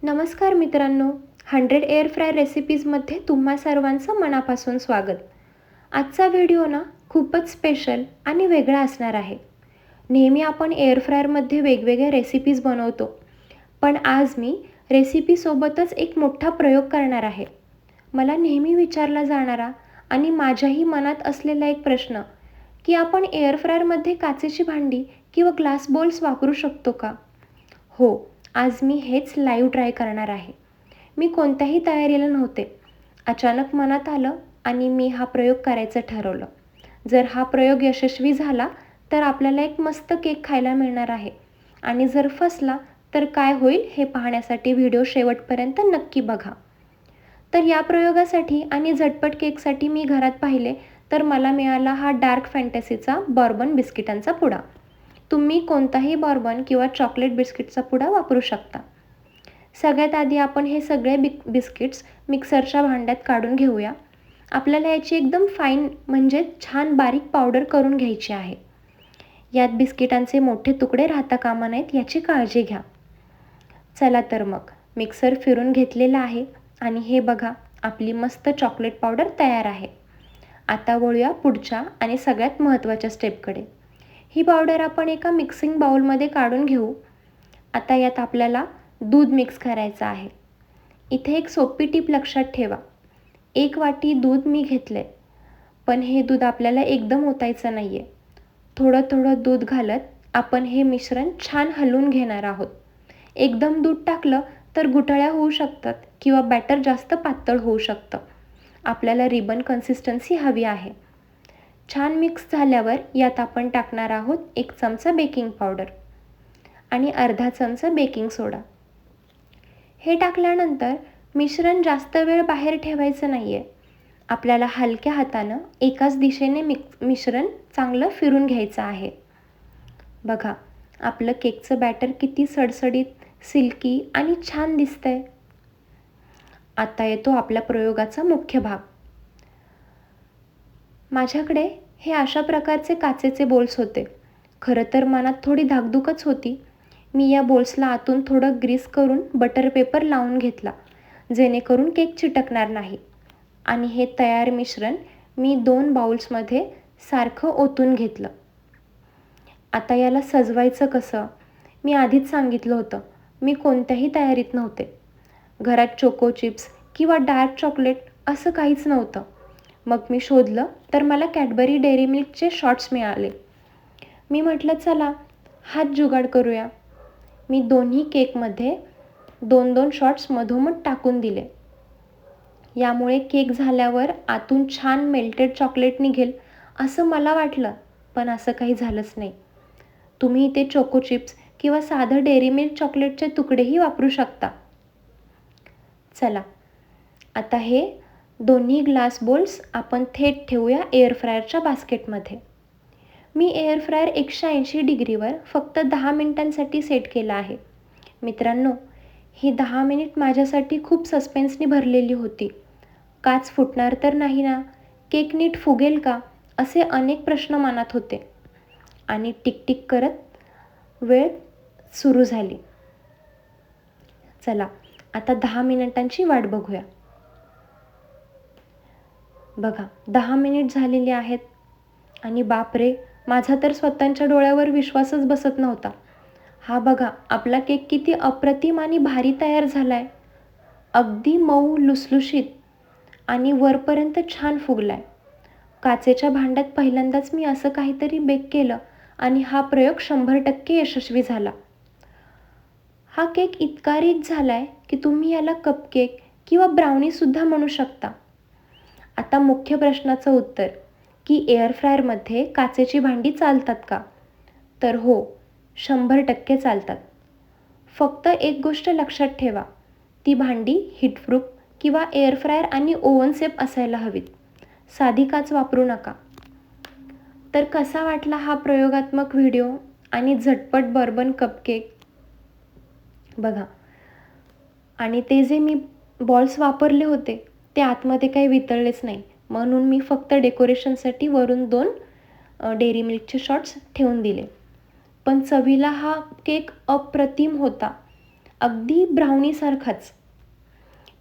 नमस्कार मित्रांनो, 100 air fryer रेसिपीजमध्ये तुम्हा सर्वांचं मनापासून स्वागत. आजचा व्हिडिओ खूपच स्पेशल आणि वेगळा असणार आहे. नेहमी आपण एअर फ्रायरमध्ये वेगवेगळ्या रेसिपीज बनवतो, पण आज मी रेसिपीसोबतच एक मोठा प्रयोग करणार आहे. मला नेहमी विचारला जाणारा आणि माझ्याही मनात असलेला एक प्रश्न, की आपण एअर फ्रायरमध्ये काचेची भांडी किंवा ग्लास बोल्स वापरू शकतो का? हो, आज मी हेच लाईव्ह ट्राय करणार आहे. मी कोणत्याही तयारीला नव्हते. अचानक मनात आलं आणि मी हा प्रयोग करायचं ठरवलं. जर हा प्रयोग यशस्वी झाला तर आपल्याला एक मस्त केक खायला मिळणार आहे आणि जर फसला तर काय होईल हे पाहण्यासाठी व्हिडिओ शेवटपर्यंत नक्की बघा. तर या प्रयोगासाठी आणि झटपट केकसाठी मी घरात पाहिले तर मला मिळाला हा डार्क फॅन्टसीचा बॉर्बन बिस्किटांचा पुडा. तुम्ही कोणताही बॉर्बन किंवा चॉकलेट बिस्किटचा पुडा वापरू शकता. सगळ्यात आधी आपण हे सगळे बिस्किट्स मिक्सरच्या भांड्यात काढून घेऊया. आपल्याला याची एकदम फाईन म्हणजे छान बारीक पावडर करून घ्यायची आहे. यात बिस्किटांचे मोठे तुकडे राहता कामा नयेत याची काळजी घ्या. चला तर मग मिक्सर फिरून घेतलेला आहे आणि हे बघा, आपली मस्त चॉकलेट पावडर तयार आहे. आता वळूया पुढच्या आणि सगळ्यात महत्त्वाच्या स्टेपकडे. ही पावडर आपण एका मिक्सिंग बाउलमध्ये काढून घेऊ. आता यात आपल्याला दूध मिक्स करायचं आहे. इथे एक सोपी टीप लक्षात ठेवा. 1 वाटी दूध मी घेतले, पण हे दूध आपल्याला एकदम ओतायचं नाही आहे. थोडं थोडं दूध घालत आपण हे मिश्रण छान हलवून घेणार आहोत. एकदम दूध टाकलं तर गुठळ्या होऊ शकतात किंवा बॅटर जास्त पातळ होऊ शकतं. आपल्याला रिबन कन्सिस्टन्सी हवी आहे. छान मिक्स झाल्यावर यात आपण टाकणार आहोत 1 चमचा बेकिंग पावडर आणि अर्धा चमचा बेकिंग सोडा. हे टाकल्यानंतर मिश्रण जास्त वेळ बाहेर ठेवायचं नाही आहे. आपल्याला हलक्या हातानं एकाच दिशेने मिश्रण चांगलं फिरून घ्यायचं आहे. बघा, आपलं केकचं बॅटर किती सडसडीत, सिल्की आणि छान दिसतंय. आता येतो आपल्या प्रयोगाचा मुख्य भाग. माझ्याकडे हे अशा प्रकारचे काचेचे बोल्स होते. खरं तर मनात थोडी धाकधूकच होती. मी या बोल्सला आतून थोडं ग्रीस करून बटर पेपर लावून घेतला, जेणेकरून केक चिटकणार नाही. आणि हे तयार मिश्रण मी 2 बाउल्समध्ये सारखं ओतून घेतलं. आता याला सजवायचं कसं? मी आधीच सांगितलं होतं, मी कोणत्याही तयारीत नव्हते. घरात चोको चिप्स किंवा डार्क चॉकलेट असं काहीच नव्हतं. मग मी शोधलं तर मला कॅडबरी डेअरी मिल्कचे शॉट्स मिळाले. मी म्हटलं चला हाच जुगाड करूया. मी दोन्ही केकमध्ये 2-2 शॉट्स मधोमध टाकून दिले. यामुळे केक झाल्यावर आतून छान मेल्टेड चॉकलेट निघेल असं मला वाटलं, पण असं काही झालंच नाही. तुम्ही इथे चोको चिप्स किंवा साधं डेअरी मिल्क चॉकलेटचे तुकडेही वापरू शकता. चला, आता हे दोन्ही ग्लास बोल्स आपण थेट ठेवूया एअर फ्रायरच्या बास्केटमध्ये. मी एअर फ्रायर 180 डिग्रीवर फक्त 10 मिनिटांसाठी सेट केला आहे. मित्रांनो, ही 10 मिनिट माझ्यासाठी खूप सस्पेन्सनी भरलेली होती. काच फुटणार तर नाही ना? केक नीट फुगेल का? असे अनेक प्रश्न मनात होते. आणि टिकटिक करत वेळ सुरू झाली. चला, आता 10 मिनिटांची वाट बघूया. बघा, 10 मिनिट झालेली आहेत आणि बापरे, माझा तर स्वतःच्या डोळ्यावर विश्वासच बसत नव्हता. हा बघा, आपला केक किती अप्रतिम आणि भारी तयार झालाय. अगदी मऊ, लुसलुशीत आणि वरपर्यंत छान फुगलाय. काचेच्या भांड्यात पहिल्यांदाच मी असं काहीतरी बेक केलं आणि हा प्रयोग 100% यशस्वी झाला. हा केक इतका रिच झालाय की तुम्ही याला कपकेक किंवा ब्राउनीसुद्धा म्हणू शकता. आता मुख्य प्रश्नाचं उत्तर, की एअर फ्रायरमध्ये काचेची भांडी चालतात का? तर हो, 100% चालतात. फक्त एक गोष्ट लक्षात ठेवा, ती भांडी हीटप्रूफ किंवा एअर फ्रायर आणि ओव्हन सेफ असायला हवीत. साधी काच वापरू नका. तर कसा वाटला हा प्रयोगात्मक व्हिडिओ आणि झटपट बर्बन कपकेक? बघा, आणि ते जे मी बॉल्स वापरले होते ते आतमध्ये काही वितळलेच नाही, म्हणून मी फक्त डेकोरेशनसाठी वरून 2 डेअरी मिल्कचे शॉट्स ठेवून दिले. पण चवीला हा केक अप्रतिम होता अगदी ब्राउनीसारखाच.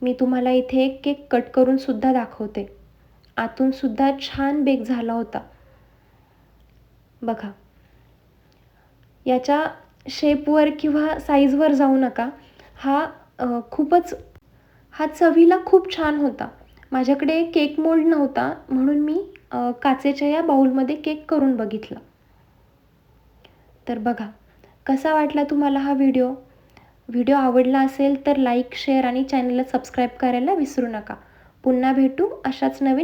मी तुम्हाला इथे एक केक कट करून सुद्धा दाखवते. आतून सुद्धा छान बेक झाला होता. बघा, याच्या शेपवर किंवा साईजवर जाऊ नका. हा चवीला खूप छान होता. माझ्याकडे केक मोल्ड नव्हता म्हणून मी काचेच्या या बाउलमध्ये केक करून बघितला. तर बघा, कसा वाटला तुम्हाला हा व्हिडिओ? व्हिडिओ आवडला असेल तर लाईक, शेअर आणि चॅनलला सबस्क्राईब करायला विसरू नका. पुन्हा भेटू अशाच नवीन